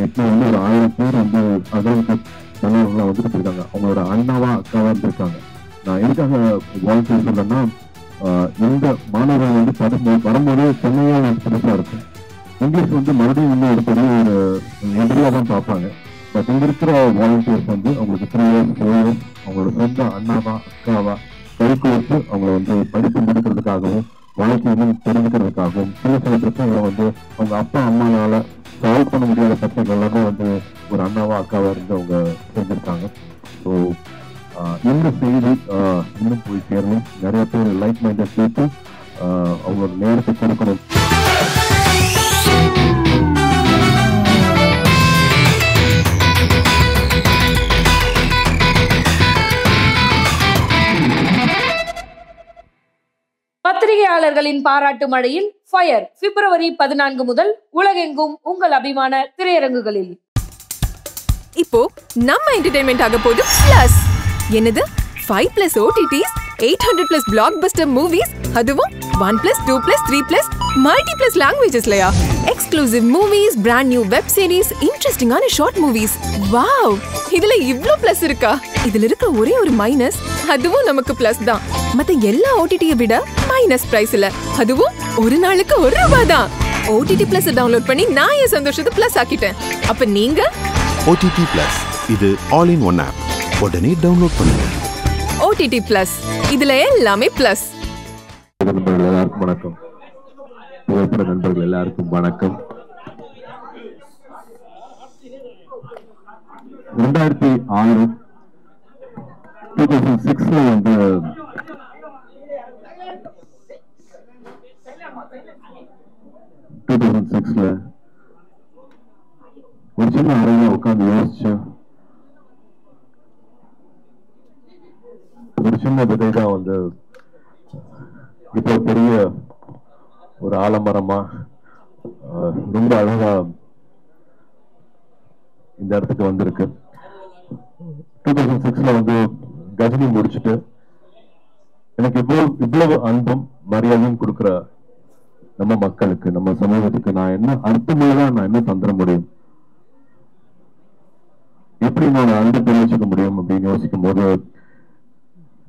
இப்போ வந்து ஒரு 1000 பேர் வந்து அகலத்துக்கு தலைவர்களாக வந்துட்டு இருக்காங்க. அவங்களோட அண்ணாவா அக்காவா இருந்திருக்காங்க. நான் எதுக்காக வாலண்டியர் சொல்றேன்னா, இந்த மாணவர்கள் வந்து வரும்போது சென்னையா புதுசாக இருக்கும். இங்கிலீஷ் வந்து மறுபடியும் இன்னும் ஒரு பெரிய ஒரு எதிரியாக தான் பார்ப்பாங்க. பட் இங்க இருக்கிற வாலண்டியர்ஸ் வந்து அவங்களுக்கு 3 years 4 years அவங்களோட சொந்த அண்ணாவா அக்காவா கருத்து வச்சு அவங்களை வந்து படிப்பு முடிக்கிறதுக்காகவும் வாழ்க்கையிலும் தெரிஞ்சுக்கிறதுக்காகவும் சில பிரச்சனைகளை வந்து அவங்க அப்பா அம்மானால சால்வ் பண்ண முடியாத பிரச்சனைகள் எல்லாமே வந்து ஒரு அண்ணாவா அக்காவா இருந்து அவங்க செஞ்சிருக்காங்க. ஸோ இந்த செய்தி இன்னும் போய் சேரணும். நிறைய பேர் லைக் மைண்டட் கேட்டு அவங்களோட நேரத்தை கொடுக்கணும். பத்திரிகையாளர்களின் பாராட்டு மழையில் ஃபயர் பிப்ரவரி 14 முதல் உலகெங்கும் உங்கள் அபிமான திரையரங்குகளில். இப்போ நம்ம என்டர்டெயின்மெண்ட் ஆக போகுது பிளஸ். என்னது 5+ OTTs, 800+ blockbuster movies, அதுவும் 1+, 2+, 3+, multi+ languagesலயா? Exclusive movies, brand new web series, இன்ட்ரெஸ்டிங்கான ஷார்ட் மூவிஸ். வாவ், இதுல இவ்ளோ பிளஸ் இருக்கா? இதுல இருக்க ஒரே ஒரு மைனஸ், அதுவும் நமக்கு பிளஸ் தான். மத்த எல்லா OTT-யை விட மைனஸ் பிரைஸ்ல, அதுவும் ஒரு நாளுக்கு ₹1 தான். OTT Plus டவுன்லோட் பண்ணி நான் என் சந்தோஷத்தை பிளஸ் ஆக்கிட்டேன். அப்ப நீங்க OTT Plus, இது ஆல் இன் ஒன் ஆப். உடனே டவுன்லோட் பண்ணுங்க. OTT Plus, இதுல எல்லாமே பிளஸ். நண்பர்கள் எல்லாருக்கும் வணக்கம். புகைப்பட நண்பர்கள் எல்லாருக்கும் வணக்கம். 2006 2006 வந்து ஒரு சின்ன அறையில உட்காந்து யோசிச்சு ஒரு சின்ன விதை தான் வந்து இப்போ பெரிய ஒரு ஆலமரமா ரொம்ப அழகா இந்த இடத்துக்கு வந்திருக்கு. 2006 வந்து கஜினி முடிச்சுட்டு எனக்கு இவ்வளவு அன்பும் மரியாதையும் கொடுக்கிற நம்ம மக்களுக்கு, நம்ம சமூகத்துக்கு நான் என்ன அர்த்தமுள்ளதா நான் என்ன தந்துட முடியும், எப்படி நான் அன்பு தெரிவிச்சுக்க முடியும் அப்படின்னு யோசிக்கும் போது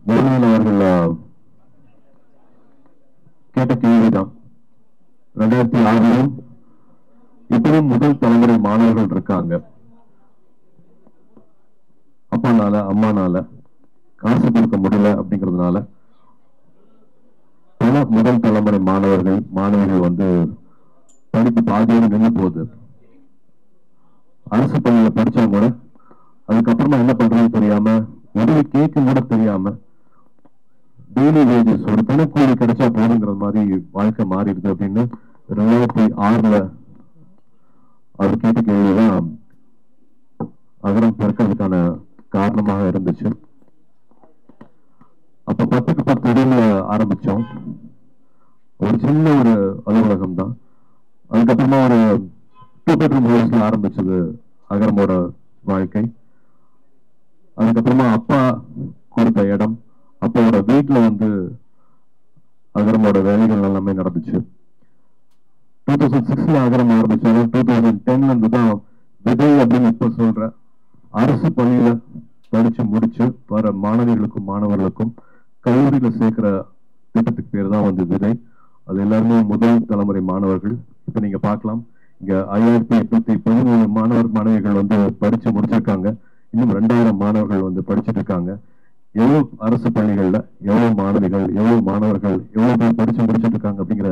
முருகன் அவர்கள் கேட்ட கேள்விதான். 2006 இப்பவும் முதல் தலைமுறை மாணவர்கள் இருக்காங்க. அப்பானால அம்மானால காசு கொடுக்க முடியல அப்படிங்கிறதுனால பல முதல் தலைமுறை மாணவர்கள் மாணவிகள் வந்து படிப்பு பாதியோடு நின்று போகுது. அரசு பள்ளியில படிச்சா கூட அதுக்கப்புறமா என்ன பண்றதுன்னு தெரியாம, உதவி கேட்க கூட தெரியாம, டெய்லி வேஜஸ் ஒரு தினக்கூலி கிடைச்சா போதுங்கிற மாதிரி வாழ்க்கை மாறிடுது அப்படின்னு 2006 அவர் கேட்ட கேள்விதான் அகரம் பிறக்கிறதுக்கான காரணமாக இருந்துச்சு. அப்ப 10க்கு 10 இடங்கள ஆரம்பிச்சோம். ஒரு சின்ன ஒரு அலுவலகம் தான். அதுக்கப்புறமா ஒரு 2 bedroom ஹவுஸ்ல ஆரம்பிச்சது அகரமோட வாழ்க்கை. அதுக்கப்புறமா அப்பா கொடுத்த இடம், அப்பாவோட வீட்டுல வந்து அகரமோட வேலைகள் எல்லாமே நடந்துச்சு. 2006 அகரம் ஆரம்பிச்சாலும் 2010 இருந்து தான் விதை அப்படின்னு இப்ப சொல்ற அரசு பள்ளியில படிச்சு முடிச்சு வர மாணவிகளுக்கும் மாணவர்களுக்கும் கல்லூரியில சேர்க்கிற திட்டத்துக்கு பேர் தான் வந்து விதை. அது எல்லாருமே முதல் தலைமுறை மாணவர்கள். இப்ப நீங்க பார்க்கலாம், இங்க 5813 மாணவர் மாணவிகள் வந்து படிச்சு முடிச்சிருக்காங்க. இன்னும் 2000 மாணவர்கள் வந்து படிச்சுட்டு இருக்காங்க. எவ்வளவு அரசு பள்ளிகள்ல எவ்வளவு மாணவிகள், எவ்வளவு மாணவர்கள், எவ்வளவு பேர் படிச்சு முடிச்சுட்டு இருக்காங்க அப்படிங்கிற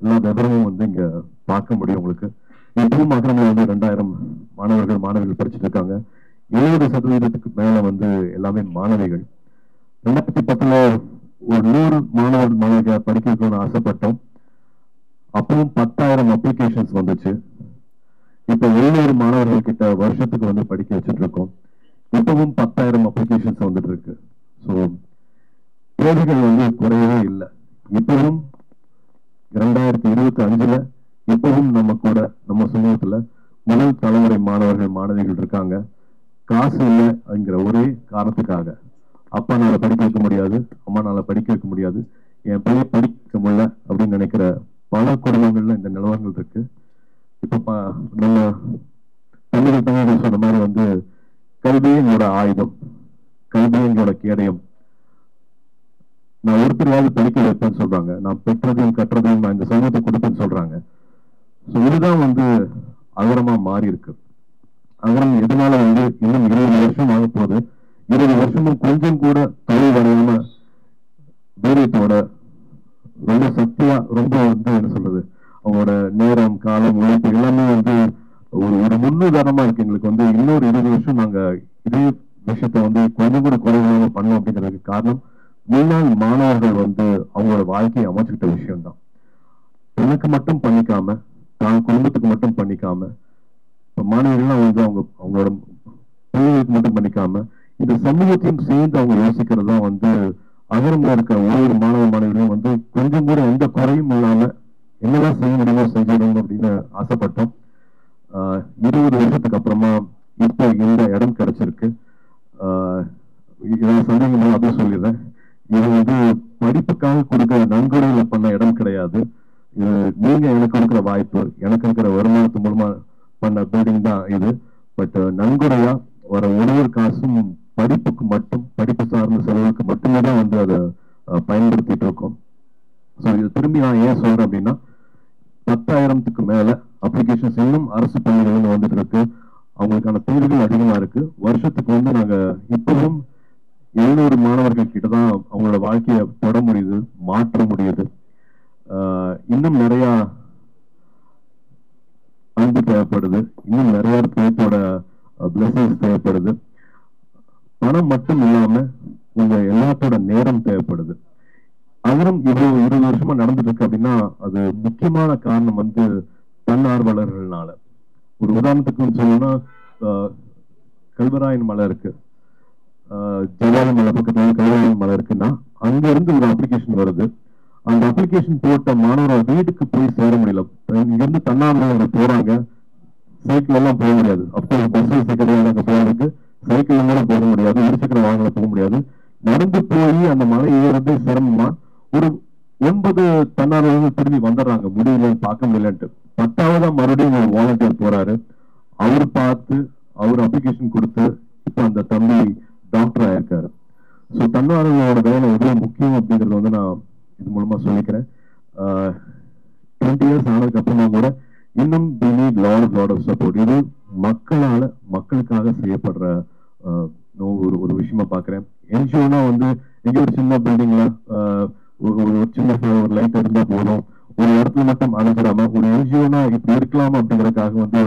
எல்லா விவரமும் வந்து இங்க பார்க்க முடியும் உங்களுக்கு. இப்பவும் அகரம்ல வந்து 2000 மாணவர்கள் மாணவிகள் படிச்சுட்டு இருக்காங்க. 70% மேல வந்து எல்லாமே மாணவிகள். 2010 ஒரு 100 மாணவர் மாணவிகள் படிக்க வைக்கணும்னு ஆசைப்பட்டோம். அப்பவும் 10,000 அப்ளிகேஷன்ஸ் வந்துச்சு. இப்ப 700 மாணவர்கள் கிட்ட வருஷத்துக்கு வந்து படிக்க வச்சுட்டு இருக்கோம். இப்பவும் 10,000 அப்ளிகேஷன்ஸ் வந்துட்டு இருக்கு. ஸோ தேவைகள் வந்து குறையவே இல்லை. இப்பவும் 2025 இப்பவும் நம்ம கூட நம்ம சமூகத்துல முதல் தலைமுறை மாணவர்கள் மாணவிகள் இருக்காங்க. காசு இல்லை அப்படிங்கிற ஒரே காரணத்துக்காக அப்பானால படிக்க வைக்க முடியாது, அம்மானால படிக்க வைக்க முடியாது, என் பையன் படிக்க முடியல அப்படின்னு நினைக்கிற பல குடும்பங்கள்ல இந்த நிலவரங்கள் இருக்கு. இப்ப நம்ம தம்பிகள் சொன்ன மாதிரி வந்து கல்வியே எங்களோட ஆயுதம், கல்வியே எங்களோட கேடயம். நான் ஒருத்தரையாவது படிக்க வைப்பேன்னு சொல்றாங்க. நான் பெற்றதையும் கற்றதையும் நான் இந்த சமூகத்தை கொடுப்பேன்னு சொல்றாங்க. ஸோ இதுதான் வந்து அகரமா மாறி இருக்கு. அகரம் எதனால வந்து இன்னும் 20 வருஷம் ஆக போகுது. 20 வருஷமும் கொஞ்சம் கூட தொழில் வரையாம வீரியத்தோட ரொம்ப சக்தியா, ரொம்ப வந்து என்ன சொல்றது, அவங்களோட நேரம், காலம், உழைப்பு எல்லாமே வந்து ஒரு முன்னுதாரணமா இருக்கு எங்களுக்கு. வந்து இன்னொரு 20 வருஷம் நாங்க இதே விஷயத்த வந்து கொஞ்சம் கூட குறைவாக பண்ணோம் அப்படிங்கிறதுக்கு காரணம் முன்னாள் மாணவர்கள் வந்து அவங்களோட வாழ்க்கையை அமைச்சுக்கிட்ட விஷயம்தான். எனக்கு மட்டும் பண்ணிக்காம, தான் குடும்பத்துக்கு மட்டும் பண்ணிக்காம, இப்ப மாணவர்கள்லாம் வந்து அவங்களோட பிள்ளைகளுக்கு மட்டும் பண்ணிக்காம இந்த சமூகத்தையும் சேர்ந்து அவங்க யோசிக்கிறது தான் வந்து அகரம்ல இருக்கிற ஒவ்வொரு மாணவ மாணவர்களும் வந்து கொஞ்சம் கூட எந்த குறையும் இல்லாம என்னதான் செய்ய முடியுமோ செஞ்சிடணும் அப்படின்னு ஆசைப்பட்டோம். 20 வருஷத்துக்கு அப்புறமா இப்போ இந்த இடம் கிடைச்சிருக்கு. இதை சந்தேகங்களும் அதுவும் சொல்லிடுறேன். இது வந்து படிப்புக்காக கொடுக்கிற நன்கொடையில பண்ண இடம் கிடையாது. இது நீங்க எனக்கு கொடுக்குற வாய்ப்பு, எனக்கு இருக்கிற வருமானத்து மூலமா பண்ண பில்டிங் தான் இது. பட் நன்கொடையா வர ஒவ்வொரு காசும் படிப்புக்கு மட்டும், படிப்பு சார்ந்த செலவுக்கு மட்டுமே தான் வந்து அதை பயன்படுத்திட்டு இருக்கோம். ஸோ இது திரும்பி நான் ஏன் சொல்றேன் அப்படின்னா, 10,000க்கு மேல அப்ளிகேஷன்ஸ் இன்னும் அரசு பள்ளிகள் வந்துட்டு இருக்கு. அவங்களுக்கான தேர்வுகள் அதிகமா இருக்கு. வருஷத்துக்கு வந்து நாங்க இப்பவும் 700 மாணவர்கள் கிட்டதான் அவங்களோட வாழ்க்கையை தொட முடியுது, மாற்ற முடியுது. இன்னும் நிறைய அன்பு தேவைப்படுது, இன்னும் நிறைய பேர்த்தோட பிளஸிங்ஸ் தேவைப்படுது. பணம் மட்டும் இல்லாம உங்க எல்லாத்தோட நேரம் தேவைப்படுது. அகரம் இவ்வளவு 20 வருஷமா நடந்துட்டு இருக்கு அப்படின்னா அது முக்கியமான காரணம் வந்து தன்னார்வலர்கள்னால. ஒரு உதாரணத்துக்கு சொல்லணும்னா, கல்வராயன் மலை இருக்கு, ஜவாலி மலை பக்கத்துல கல்வராயன் மலை இருக்குன்னா அங்க இருந்து ஒரு அப்ளிகேஷன் வருது. அந்த அப்ளிகேஷன் போட்ட மாணவர்கள் வீட்டுக்கு போய் சேர முடியல. இங்க இருந்து தன்னார்வலர்கள் போறாங்க, சைக்கிள் எல்லாம் போக முடியாது. அப்போ பஸ் வசதி அங்க போறதுக்கு சைக்கிள் கூட போக முடியாது, இருசக்கர வாகனங்கள போக முடியாது. நடந்து போய் அந்த மலை ஏறது சிரமமா. ஒரு 9 தன்னார்வலர்கள் திரும்பி வந்துடுறாங்க, முடியலன்னு பார்க்க முடியலன்ட்டு. 10ஆவதா மறுபடியும் ஒரு வாலண்டியர் போறாரு. அவர் பார்த்து அவர் அப்ளிகேஷன் கொடுத்து இப்ப அந்த தம்பி டாக்டர் ஆயிருக்காரு. ஸோ தன்னார்வலோட வேலை எவ்வளவு முக்கியம் அப்படிங்கறது வந்து நான் இது மூலமா சொல்லிக்கிறேன். 20 இயர்ஸ் ஆனதுக்கு அப்புறமா கூட இன்னும் லாட் ஆஃப் சப்போர்ட். இது மக்களால மக்களுக்காக செய்யப்படுற ஒரு விஷயமா பாக்குறேன். என்ஜிஓனா வந்து எங்க ஒரு சின்ன பில்டிங்ல ஒரு சின்ன ஒரு லைட் இருந்தா போதும், ஒரு இடத்துல மட்டும் அணுகிறாம ஒரு என்ஜிஓனா இப்படி இருக்கலாம் அப்படிங்கறதுக்காக வந்து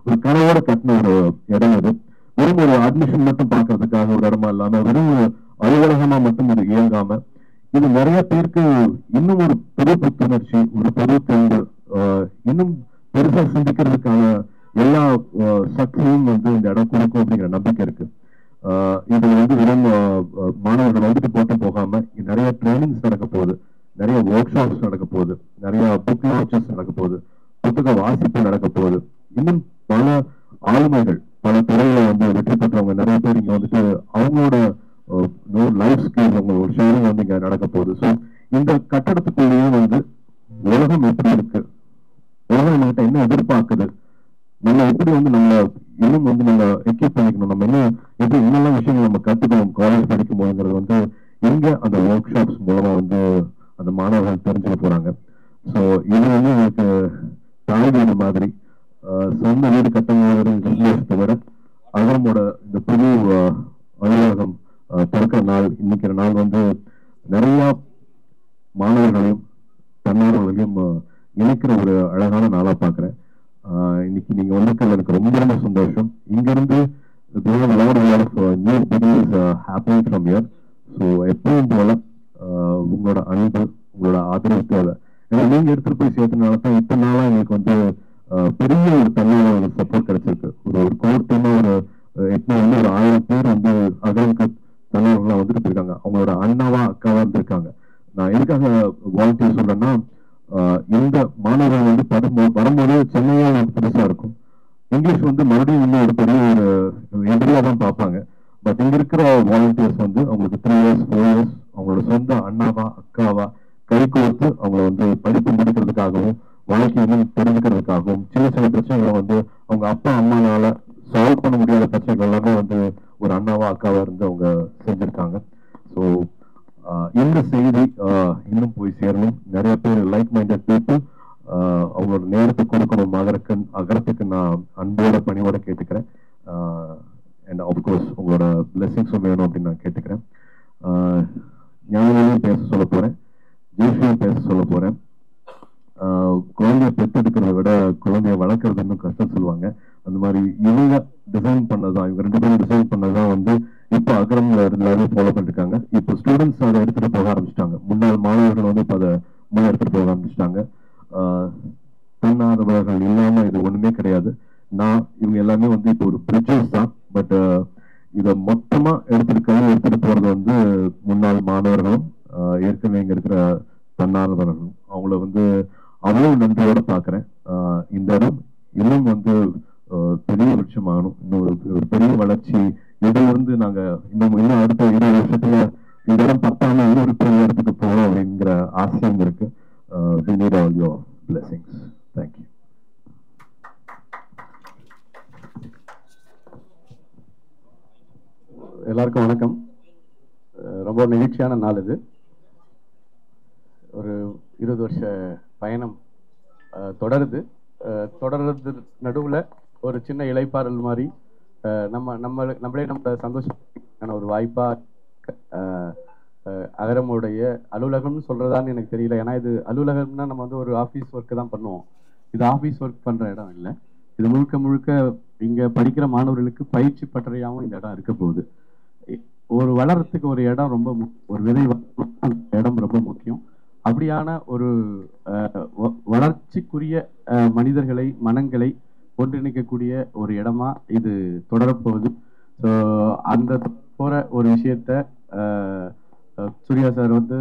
ஒரு கனவோட கட்டின ஒரு இடம் இது. வெறும் ஒரு அட்மிஷன் மட்டும் பாக்குறதுக்காக ஒரு இடமா இல்லாம வெறும் அலுவலகமா மட்டும் இது இயங்காம இது நிறைய பேருக்கு இன்னும் ஒரு பெரிய புத்துணர்ச்சி, ஒரு பெரிய தெம்பு, இன்னும் பெருசா சிந்திக்கிறதுக்கான எல்லா சக்தியும் வந்து இந்த இடம் கொடுக்கும் அப்படிங்கிற நம்பிக்கை இருக்கு. இது வந்து வெறும் மாணவர்கள் வந்துட்டு போட்டு போகாம நிறைய ட்ரைனிங்ஸ் நடக்க போகுது, நிறைய ஒர்க் ஷாப்ஸ் நடக்க போகுது, நிறைய புக் லான்ச்சஸ் நடக்க போகுது, புத்தக வாசிப்பு நடக்க போகுது. இன்னும் பல ஆளுமைகள், பல துறையில வந்து வெற்றி பெற்றவங்க நிறைய பேர் இங்க வந்துட்டு அவங்களோட லைஃப் ஸ்கில்ஸ் ஒரு ஷேரிங் வந்து இங்க நடக்க போகுது. ஸோ இந்த கட்டடத்துக்குள்ளேயே வந்து உலகம் எப்படி இருக்கு, உலகம் நம்மகிட்ட என்ன எதிர்பார்க்குது, நம்ம எப்படி வந்து நம்ம இன்னும் வந்து நம்ம எக்யூப் பண்ணிக்கணும், நம்ம என்ன எப்படி என்னெல்லாம் விஷயங்கள் நம்ம கத்துக்கணும் காலேஜ் படிக்கும் போதுங்கிறது வந்து இங்க அந்த ஒர்க் ஷாப்ஸ் மூலமா வந்து அந்த மாணவர்கள் தெரிஞ்சுக்க போறாங்க. ஸோ இது வந்து எனக்கு தாய் வீடு மாதிரி. சொந்த வீடு கட்டணும் சந்தோஷத்தை விட அகரமோட இந்த புது அலுவலகம் திறக்கிற நாள், இன்னைக்கிற நாள் வந்து நிறைய மாணவர்களையும் தன்னார்வர்களையும் இணைக்கிற ஒரு அழகான நாளா பாக்குறேன். இன்னைக்கு நீங்க வந்திருக்கிறது எனக்கு ரொம்ப ரொம்ப சந்தோஷம். இங்க இருந்து எப்பவும் போல உங்களோட அன்பு, உங்களோட ஆதரவு தேவை. ஏன்னா நீங்க எடுத்துட்டு போய் சேர்த்தனாலதான் இத்தனை நாளா எங்களுக்கு வந்து பெரிய ஒரு தன்னார்வலர் சப்போர்ட் கிடைச்சிருக்கு. ஒரு கோர்ட்டமா ஒரு 1000 பேர் வந்து அகலுக்கு தன்னார்வலா வந்துட்டு இருக்காங்க. அவங்களோட அண்ணாவா அக்காவா இருந்திருக்காங்க. நான் எதுக்காக வாலண்டியர் சொல்றேன்னா, இந்த மாணவர்கள் வந்து வரும்போது சென்னையா புதுசா இருக்கும், இங்கிலீஷ் வந்து மறுபடியும் இன்னும் ஒரு பெரிய ஒரு எதிரியா தான் பார்ப்பாங்க. பட் இங்க இருக்கிற வாலண்டியர்ஸ் வந்து அவங்களுக்கு 3 இயர்ஸ் 4 இயர்ஸ் அவங்களோட சொந்த அண்ணாவா அக்காவா கை கோர்த்து அவங்களை வந்து படிப்பு முடிக்கிறதுக்காகவும் வாழ்க்கையை தெரிஞ்சுக்கிறதுக்காகவும் சின்ன சின்ன பிரச்சனைகளை வந்து அவங்க அப்பா அம்மானால சால்வ் பண்ண முடியாத பிரச்சனைகள் எல்லாமே வந்து ஒரு அண்ணாவா அக்காவா இருந்து அவங்க செஞ்சிருக்காங்க. ஸோ இந்த செய்தி இன்னும் போய் சேரணும். நிறைய பேர் லைக் மைண்டட் பீப்புள் அவங்களோட நேரத்தை கொடுக்கணும் அகரத்துக்கு நான் அன்போட பணியோட கேட்டுக்கிறேன். அண்ட் ஆஃப்கோர்ஸ் உங்களோட பிளெஸிங்ஸும் வேணும் அப்படின்னு நான் கேட்டுக்கிறேன். ஞானவேலையும் பேச சொல்ல போறேன், ஜோஷியும் பேச சொல்ல போறேன். குழந்தைய பெற்றெடுக்கிறத விட குழந்தைய வளர்க்கறது இன்னும் கஷ்டம் சொல்லுவாங்க. அந்த மாதிரி இவங்க டிசைன் பண்ணதான், இவங்க 2 பேரும் டிசைன் பண்ணதான் வந்து இப்போ அகரம்ல எல்லாருமே ஃபாலோ பண்ணிருக்காங்க. இப்போ ஸ்டூடெண்ட்ஸ் அதை எடுத்துட்டு போக ஆரம்பிச்சிட்டாங்க. முன்னாள் மாணவர்கள் வந்து இப்போ அதை முன்னே எடுத்துட்டு போக ஆரம்பிச்சிட்டாங்க. தன்னார்வலர்கள் இல்லாம இது ஒண்ணுமே கிடையாது. இவங்க எல்லாமே வந்து இப்போ ஒரு பிரிட்ஜஸ் தான். பட் இதை மொத்தமா எடுத்துட்டு போறது வந்து முன்னாள் மாணவர்களும் ஏற்கனவே இங்க இருக்கிற தன்னார்வலர்களும். அவங்கள வந்து அவ்வளவு நன்றியோட பாக்குறேன். இந்த இடம் இன்னும் வந்து பெரிய விருட்சமாகணும். இன்னும் ஒரு பெரிய வளர்ச்சி. இதுல இருந்து நாங்க இன்னும் அடுத்த 20 வருஷத்துல இந்த இடம் பத்தாம இன்னொரு பெரிய இடத்துக்கு போகணும் அப்படிங்கிற ஆசையும் இருக்கு. We need all your blessings. Thank you. எல்லாருக்கும் வணக்கம். ரொம்ப நெகிழ்ச்சியான நாள் இது. ஒரு 20 வருஷ பயணம் தொடர்றது நடுவில் ஒரு சின்ன இளைப்பாறல் மாதிரி நம்மளே நம்ம சந்தோஷமான ஒரு வாய்ப்பா அகரமுடைய அலுவலகம்னு சொல்றதான்னு எனக்கு தெரியல. ஏன்னா இது அலுவலகம்னா நம்ம வந்து ஒரு ஆஃபீஸ் ஒர்க்கு தான் பண்ணுவோம். இது ஆஃபீஸ் ஒர்க் பண்ற இடம் இல்லை. இது முழுக்க இங்க படிக்கிற மாணவர்களுக்கு பயிற்சி பட்டறையாகவும் இந்த இடம் இருக்க போகுது. ஒரு வளர்றதுக்கு ஒரு இடம் ஒரு விதை இடம் ரொம்ப முக்கியம். அப்படியான ஒரு வளர்ச்சிக்குரிய மனிதர்களை மனங்களை ஒன்றிணைக்கக்கூடிய ஒரு இடமா இது தொடரப்போகுது. ஸோ அந்த போற ஒரு விஷயத்த சூர்யா சார் வந்து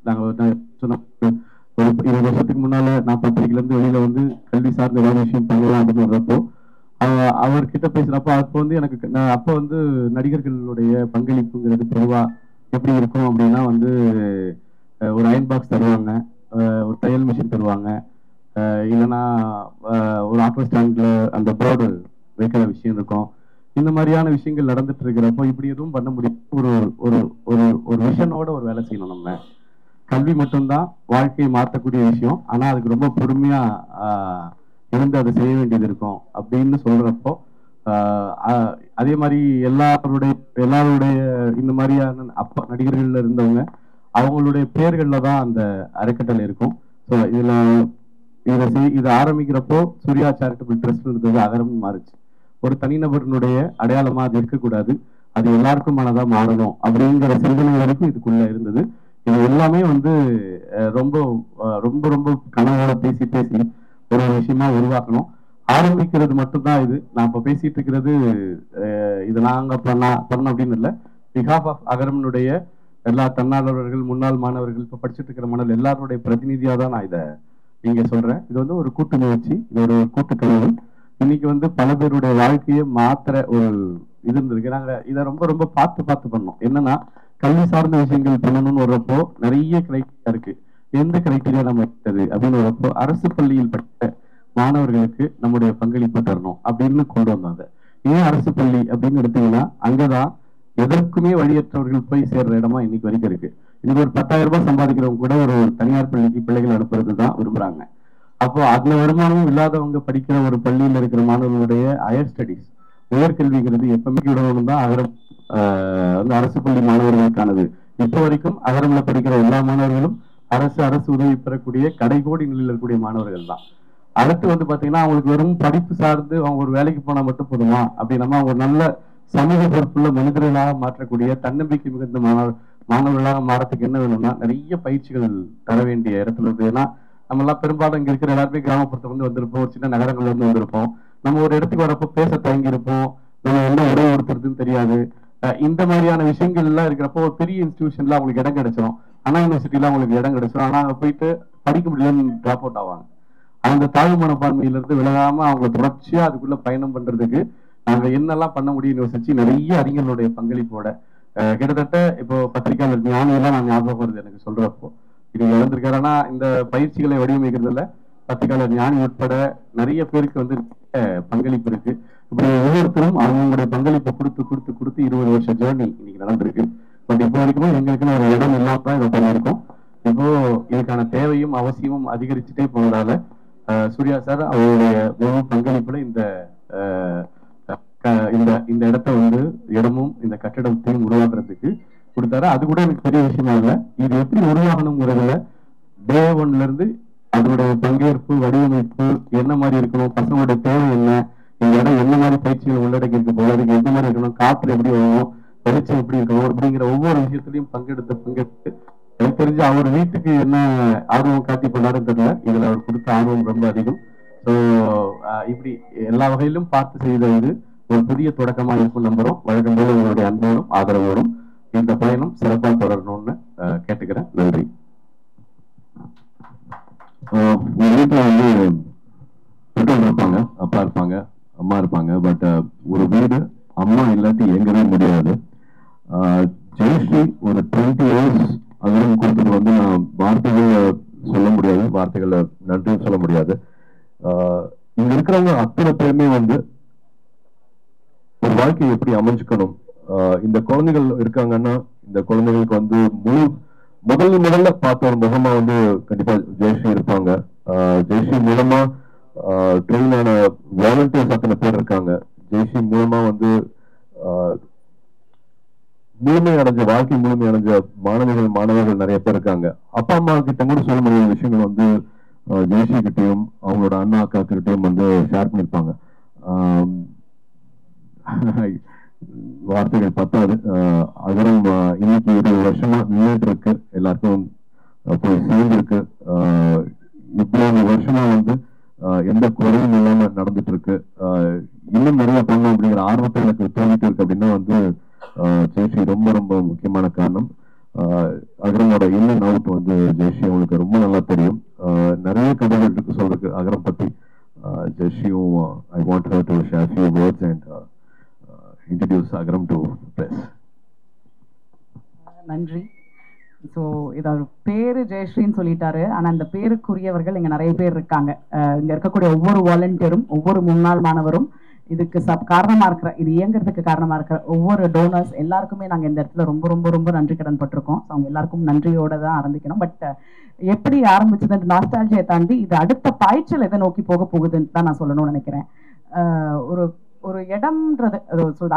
நாங்கள் சொன்ன ஒரு 20 வருஷத்துக்கு முன்னால நான் பத்திரிகையிலேருந்து வெளியில வந்து கல்வி சார்ந்த ஏதாவது விஷயம் பண்ணலாம் அப்படின்னு வர்றப்போ அவர்கிட்ட பேசுறப்போ அப்போ வந்து எனக்கு அப்போ வந்து நடிகர்களுடைய பங்களிப்புங்கிறது பொதுவா எப்படி இருக்கும் அப்படின்னா வந்து ஒரு அயன் பாக்ஸ் தருவாங்க, ஒரு தையல் மிஷின் தருவாங்க, இல்லைன்னா ஒரு ஆட்டோ ஸ்டாண்ட்ல அந்த போர்டு வைக்கிற விஷயம் இருக்கும். இந்த மாதிரியான விஷயங்கள் நடந்துட்டு இருக்கிறப்போ இப்படி எதுவும் பண்ண முடியும். ஒரு ஒரு ஒரு ஒரு விஷனோட ஒரு வேலை செய்யணும். நம்ம கல்வி மட்டும்தான் வாழ்க்கையை மாற்றக்கூடிய விஷயம். ஆனா அதுக்கு ரொம்ப பொறுமையா இருந்து அதை செய்ய வேண்டியது இருக்கும் அப்படின்னு சொல்றப்போ அதே மாதிரி எல்லாருடைய இந்த மாதிரியான அப்பா நடிகர்கள்ல இருந்தவங்க அவங்களுடைய பேர்கள்ல தான் அந்த அறக்கட்டளை இருக்கும். ஸோ இதை ஆரம்பிக்கிறப்போ சூர்யா சேரிட்டபிள் ட்ரஸ்ட் இருந்தது அகரம் மாறுச்சு. ஒரு தனிநபர்களுடைய அடையாளமா அது இருக்கக்கூடாது, அது எல்லாருக்குமானதா மாறணும் அப்படிங்கிற சிந்தனை வரைக்கும் இதுக்குள்ள இருந்தது. இது எல்லாமே வந்து ரொம்ப ரொம்ப ரொம்ப கனவோட பேசி ஒரு விஷயமா உருவாக்கணும். ஆரம்பிக்கிறது மட்டும்தான் இது. நான் இப்ப பேசிட்டு இருக்கிறது இது நாங்க பண்ண அப்படின்னு இல்லை. பிஹாஃப் ஆஃப் அகரம்னுடைய எல்லா தன்னார்வலர்கள் முன்னாள் மாணவர்கள் இப்ப படிச்சுட்டு இருக்கிற மாணவர்கள் எல்லாருடைய பிரதிநிதியா தான் நான் இதை இங்க சொல்றேன். இது வந்து ஒரு கூட்டு முயற்சி, இது ஒரு கூட்டு கனவு. இன்னைக்கு வந்து பல பேருடைய வாழ்க்கையை மாத்திர ஒரு இது இருந்திருக்கு. நாங்க இதை ரொம்ப ரொம்ப பார்த்து பண்ணோம். என்னன்னா கல்வி சார்ந்த விஷயங்கள் பண்ணணும்னு வர்றப்போ நிறைய கிரைட்டீரியா இருக்கு. எந்த கிரைட்டீரியா நம்ம எடுத்தது அப்படின்னு வரப்போ அரசு பள்ளியில் படித்த மாணவர்களுக்கு நம்முடைய பங்களிப்பு தரணும் அப்படின்னு கொண்டு வந்தாங்க. ஏன் அரசு பள்ளி அப்படின்னு எடுத்தீங்கன்னா அங்கதான் எதற்குமே வழியற்றவர்கள் போய் சேர்ற இடமா இன்னைக்கு வரைக்கும் இருக்கு. இன்னைக்கு ஒரு 10,000 ரூபாய் சம்பாதிக்கிறவங்க கூட ஒரு தனியார் பள்ளிக்கு பிள்ளைகள் அனுப்புறது தான் விரும்புறாங்க. அப்போ அதுல வருமானமும் இல்லாதவங்க படிக்கிற ஒரு பள்ளியில இருக்கிற மாணவர்களுடைய ஹையர் ஸ்டடிஸ் உயர்கல்விங்கிறது எப்பவுமே விடணும் தான் அகரம் வந்து அரசு பள்ளி மாணவர்களுக்கானது. இப்ப வரைக்கும் அகரம்ல படிக்கிற எல்லா மாணவர்களும் அரசு உதவி பெறக்கூடிய கடைகோடி நிலையில் இருக்கக்கூடிய மாணவர்கள் தான். அடுத்து வந்து பாத்தீங்கன்னா அவங்களுக்கு வெறும் படிப்பு சார்ந்து அவங்க ஒரு வேலைக்கு போனா மட்டும் போதுமா அப்படின்னா அவங்க நல்ல சமூக பொறுப்புள்ள மனிதர்களாக மாற்றக்கூடிய தன்னம்பிக்கை மிகுந்த மாணவர்களாக மாறத்துக்கு என்ன வேணும்னா நிறைய பயிற்சிகள் தர வேண்டிய இடத்துல இருக்கு. ஏன்னா நம்ம எல்லாம் பெரும்பாலும் இங்க இருக்கிற எல்லாருமே கிராமப்புறத்துல வந்து வந்திருப்போம், ஒரு சின்ன நகரங்கள்ல இருந்து வந்திருப்போம். நம்ம ஒரு இடத்துக்கு வரப்போ பேச தயங்கி இருப்போம், நம்ம என்ன உடை உடுத்துறதுன்னு தெரியாது. இந்த மாதிரியான விஷயங்கள் எல்லாம் இருக்கிறப்போ ஒரு பெரிய இன்ஸ்டிடியூஷன்ல அவங்களுக்கு இடம் கிடைச்சிடும். அண்ணா யூனிவர்சிட்டியில அவங்களுக்கு இடம் கிடைச்சிடும். ஆனா அங்க போயிட்டு படிக்க முடியலன்னு டிராப் அவுட் ஆவாங்க. அந்த தாழ்வு மனப்பான்மையில இருந்து விலகாம அவங்களை தொடர்ச்சியா அதுக்குள்ள பயணம் பண்றதுக்கு நாங்க என்னெல்லாம் பண்ண முடியும்னு யோசிச்சு நிறைய அறிஞர்களுடைய பங்களிப்போட கிட்டத்தட்ட இப்போ பத்திரிகையாளர் ஞானியெல்லாம் நான் ஞாபகம் வருது எனக்கு சொல்றப்போ இது இழந்திருக்காருன்னா இந்த பயிற்சிகளை வடிவமைக்கிறதுல பத்திரிகையாளர் ஞானி உட்பட நிறைய பேருக்கு வந்து பங்களிப்பு இருக்கு. இப்படி ஒவ்வொருத்தரும் அவங்களுடைய பங்களிப்பை கொடுத்து 20 வருஷ ஜேர்னி இன்னைக்கு நடந்திருக்கு. பட் இப்போ வரைக்கும் எங்களுக்குன்னு ஒரு இடம் இல்லாம தான் இதை பண்ணியிருக்கோம். இப்போ இதுக்கான தேவையும் அவசியமும் அதிகரிச்சுட்டே போனதால சூர்யா சார் அவருடைய முழு பங்களிப்புல இந்த இடத்த வந்து இடமும் இந்த கட்டிடத்தையும் உருவாக்குறதுக்கு கொடுத்தாரு. அது கூட எனக்கு பெரிய விஷயமா இல்லை. இது எப்படி உருவாகணுங்கிறதுல டே 1ல இருந்து அதனுடைய பங்கேற்பு, வடிவமைப்பு என்ன மாதிரி இருக்கணும், பசங்களுடைய தேவை என்ன, இந்த இடம் என்ன மாதிரி பயிற்சிகள் உள்ளடக்கி இருக்க போது, அதுக்கு எந்த மாதிரி இருக்கணும், காற்று எப்படி வரணும், வெளிச்சம் எப்படி இருக்கணும் அப்படிங்கிற ஒவ்வொரு விஷயத்திலையும் பங்கெடுத்து எனக்கு தெரிஞ்சு அவர் வீட்டுக்கு என்ன ஆர்வம் காட்டி பண்ணாருன்னு தெரியல. இதுல அவர் கொடுத்த ஆர்வம் ரொம்ப அதிகம். ஸோ இப்படி எல்லா வகையிலும் பார்த்து செய்த இது ஒரு புதிய தொடக்கமாக இருக்கும் நம்புறோம். வழக்கம் போல உங்களுடைய அன்போடும் ஆதரவோடும் இந்த பயணம் சிறப்பாக தொடரணும்னு கேட்டுக்கிறேன். நன்றி. உங்க வீட்டுல வந்து பெற்றோர் இருப்பாங்க, அப்பா இருப்பாங்க, அம்மா இருப்பாங்க. பட் ஒரு வீடு அம்மா இல்லாட்டி இயங்கவே முடியாது. ஜெயஸ்ரீ ஒரு 20 years அதெல்லாம் கொடுத்தது வந்து நான் வார்த்தைகளை சொல்ல முடியாது, வார்த்தைகளை நன்றியும் சொல்ல முடியாது. இங்க இருக்கிறவங்க அத்தனை பேருமே வந்து ஒரு வாழ்க்கையை எப்படி அமைஞ்சுக்கணும். இந்த குழந்தைகள் இருக்காங்கன்னா இந்த குழந்தைகளுக்கு வந்து முதல்ல பார்த்த ஒரு முகமா வந்து கண்டிப்பா ஜெயஸ்ரீ இருப்பாங்க. ஜெயஸ்ரீ மூலமா ட்ரெயின் ஆன வாலண்டியர்ஸ் அத்தனை பேர் இருக்காங்க. ஜெயஸ்ரீ மூலமா வந்து வாழ்க்கை முழுமை அடைஞ்ச மாணவர்கள் நிறைய பேர் இருக்காங்க. அப்பா அம்மா கிட்ட கூட சொல்ல முடியாத விஷயங்கள் வந்து ஜெயஸ்ரீ கிட்டையும் அவங்களோட அண்ணா அக்கா கிட்டையும் வந்து ஷேர் பண்ணிருப்பாங்க. வார்த்தைகள் பத்தாது. அகரம் இன்னைக்கு 20 வருஷமா நின்றுட்டு இருக்கு, எல்லாருக்கும் போய் சேர்ந்துருக்கு. இவ்வளவு வருஷமா வந்து எந்த குறையும் இல்லாம நடந்துட்டு இருக்கு. இன்னும் நிறைய பண்ணணும் அப்படிங்கிற ஆர்வத்தை எனக்கு தோணிட்டு இருக்கு. அப்படின்னா வந்து ஜெயஸ்ரீ ரொம்ப ரொம்ப முக்கியமான காரணம். அகரமோட இன்னும் அவுட் வந்து ஜெயஸ்ரீ அவங்களுக்கு ரொம்ப நல்லா தெரியும். நிறைய கதைகள் இருக்கு சொல்றதுக்கு அகரம் பத்தி. ஜெயஸ்ரீயும் I want her to share few words and introduce Agaram to press. நன்றி. ஸோ இது அவர் பேரு ஜெயஸ்ரீன்னு சொல்லிட்டாரு. ஆனால் அந்த பேருக்குரியவர்கள் இங்கே நிறைய பேர் இருக்காங்க. இங்கே இருக்கக்கூடிய ஒவ்வொரு வாலண்டியரும், ஒவ்வொரு முன்னாள் மாணவரும், இதுக்கு காரணமாக இருக்கிற, இது இயங்குறதுக்கு காரணமாக இருக்கிற ஒவ்வொரு டோனர்ஸ் எல்லாருக்குமே நாங்கள் இந்த இடத்துல ரொம்ப ரொம்ப ரொம்ப நன்றி கடன் பட்டிருக்கோம். ஸோ அவங்க எல்லாருக்கும் நன்றியோட தான் ஆரம்பிக்கணும். பட் எப்படி ஆரம்பிச்சது நாஸ்டால்ஜியை தாண்டி இது அடுத்த பாய்ச்சல் எதை நோக்கி போக போகுதுன்னு தான் நான் சொல்லணும்னு நினைக்கிறேன். ஒரு இடம்ன்றது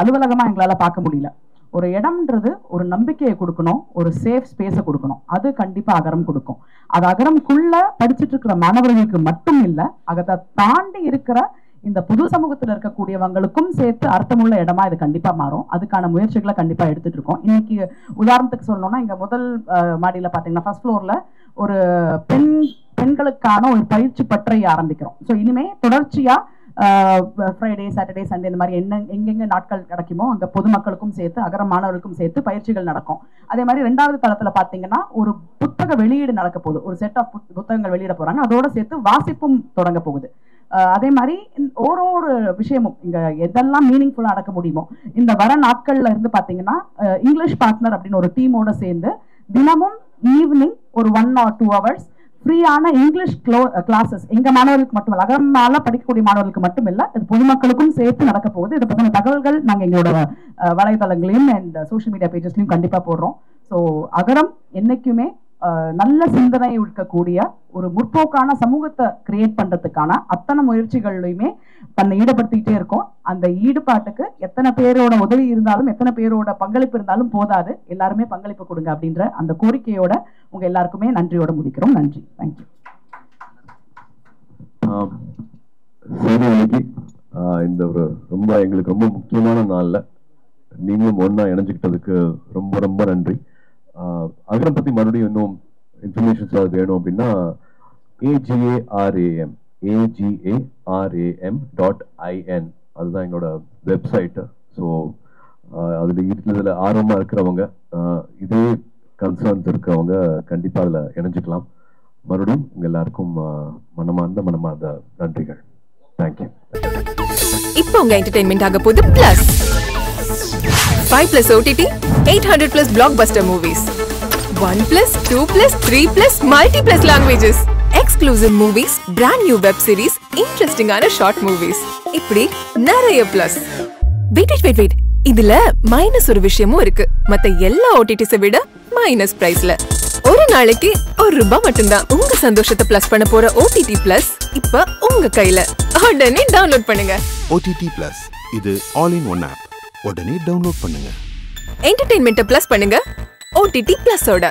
அலுவலகமா எங்களால பார்க்க முடியல. ஒரு இடம்ன்றது ஒரு நம்பிக்கையை கொடுக்கணும், ஒரு சேஃப் ஸ்பேஸை கொடுக்கணும். அது கண்டிப்பா அகரம் கொடுக்கும். அது அகரம்குள்ள படிச்சுட்டு இருக்கிற மாணவர்களுக்கு மட்டும் இல்லை, அதை தாண்டி இருக்கிற இந்த பொது சமூகத்தில் இருக்கக்கூடியவங்களுக்கும் சேர்த்து அர்த்தமுள்ள இடமா இது கண்டிப்பா மாறும். அதுக்கான முயற்சிகளை கண்டிப்பா எடுத்துட்டு இருக்கோம். இன்னைக்கு உதாரணத்துக்கு சொல்லணும்னா, இங்க முதல் மாடியில பாத்தீங்கன்னா ஃபர்ஸ்ட் ஃப்ளோர்ல ஒரு பெண்களுக்கான ஒரு பயிற்சி பற்றை ஆரம்பிக்கிறோம். ஸோ இனிமே தொடர்ச்சியா ஃப்ரைடே, சாட்டர்டே, சண்டே இந்த மாதிரி எங்கெங்க நாட்கள் கிடைக்குமோ அங்கே பொதுமக்களுக்கும் சேர்த்து அகர மாணவர்களுக்கும் சேர்த்து பயிற்சிகள் நடக்கும். அதே மாதிரி 2வது தளத்தில் பார்த்தீங்கன்னா ஒரு புத்தக வெளியீடு நடக்க போகுது. ஒரு செட் ஆஃப் புத்தகங்கள் வெளியிட போறாங்க. அதோட சேர்த்து வாசிப்பும் தொடங்க போகுது. அதே மாதிரி ஒரு விஷயமும் இங்க எதெல்லாம் மீனிங்ஃபுல்லா நடக்க முடியுமோ இந்த வர நாட்கள்ல இருந்து பாத்தீங்கன்னா இங்கிலீஷ் பார்ட்னர் அப்படின்னு ஒரு டீமோட சேர்ந்து தினமும் ஈவினிங் ஒரு 1 or 2 hours ஃப்ரீயான இங்கிலீஷ் கிளாஸஸ் எங்க மாணவர்களுக்கு மட்டும் இல்லை, அகரமால படிக்கக்கூடிய மாணவர்களுக்கு மட்டும் இல்லை, இது பொதுமக்களுக்கும் சேர்த்து நடக்க போகுது. இதை பற்றின தகவல்கள் நாங்கள் எங்களோட வலைதளங்களையும் அண்ட் சோஷியல் மீடியா பேஜஸ்லையும் கண்டிப்பாக போடுறோம். ஸோ அகரம் என்னைக்குமே நல்ல சிந்தனை இருக்கக்கூடிய ஒரு முற்போக்கான சமூகத்தை கிரியேட் பண்றதுக்கான அத்தனை முயற்சிகள்லையுமே தன்னை ஈடுபடுத்திக்கிட்டே இருக்கும். அந்த ஈடுபாட்டுக்கு எத்தனை பேரோட உதவி இருந்தாலும், எத்தனை பேரோட பங்களிப்பு இருந்தாலும் போதாது, எல்லாருமே பங்களிப்பு கொடுங்க அப்படின்ற அந்த கோரிக்கையோட உங்க எல்லாருக்குமே நன்றியோட முடிக்கிறோம். நன்றி. தேங்க்யூ. இந்த ஒரு எங்களுக்கு ரொம்ப முக்கியமான நாள்ல நீங்களும் ஒன்னா இணைஞ்சுக்கிட்டதுக்கு ரொம்ப ரொம்ப நன்றி. அகரம் பத்தி மறுபடியும் இன்னும் இன்ஃபர்மேஷன்ஸ் வேணும் அப்படின்னா agaram.in அதுதான் எங்களோட வெப்சைட்டு. ஸோ இதுல ஆர்வமா இருக்கிறவங்க, இதே கன்சர்ன்ஸ் இருக்கிறவங்க கண்டிப்பா அதுல இணைஞ்சுக்கலாம். மறுபடியும் உங்க எல்லாருக்கும் மனமார்ந்த நன்றிகள். தேங்க்யூ. இப்போ உங்க என்டர்டெயின்மெண்ட் ஆக போகுது plus 5+ OTT, 800+ blockbuster movies, 1+, 2+, 3+, multi+ languages, exclusive exclusive movies, brand new web series, இன்ட்ரெஸ்டிங்கான ஷார்ட் மூவிஸ், இப்படி நிறைய பிளஸ். வெயிட், இதுல மைனஸ் ஒரு விஷயமும் இருக்கு. மத்த எல்லா ஓடிடிஸை விட மைனஸ் பிரைஸ்ல ஒரு நாளைக்கு ₹1 மட்டும்தான். உங்க சந்தோஷத்தை பிளஸ் பண்ண போற OTT பிளஸ் இப்ப உங்க கையில. உடனே டவுன்லோட் பண்ணுங்க. OTT பிளஸ் இது ஆல் இன் ஒன் ஆப். உடனே டவுன்லோட் பண்ணுங்க. என்டர்டெயின்மெண்ட்டை பிளஸ் பண்ணுங்க OTT பிளஸோட.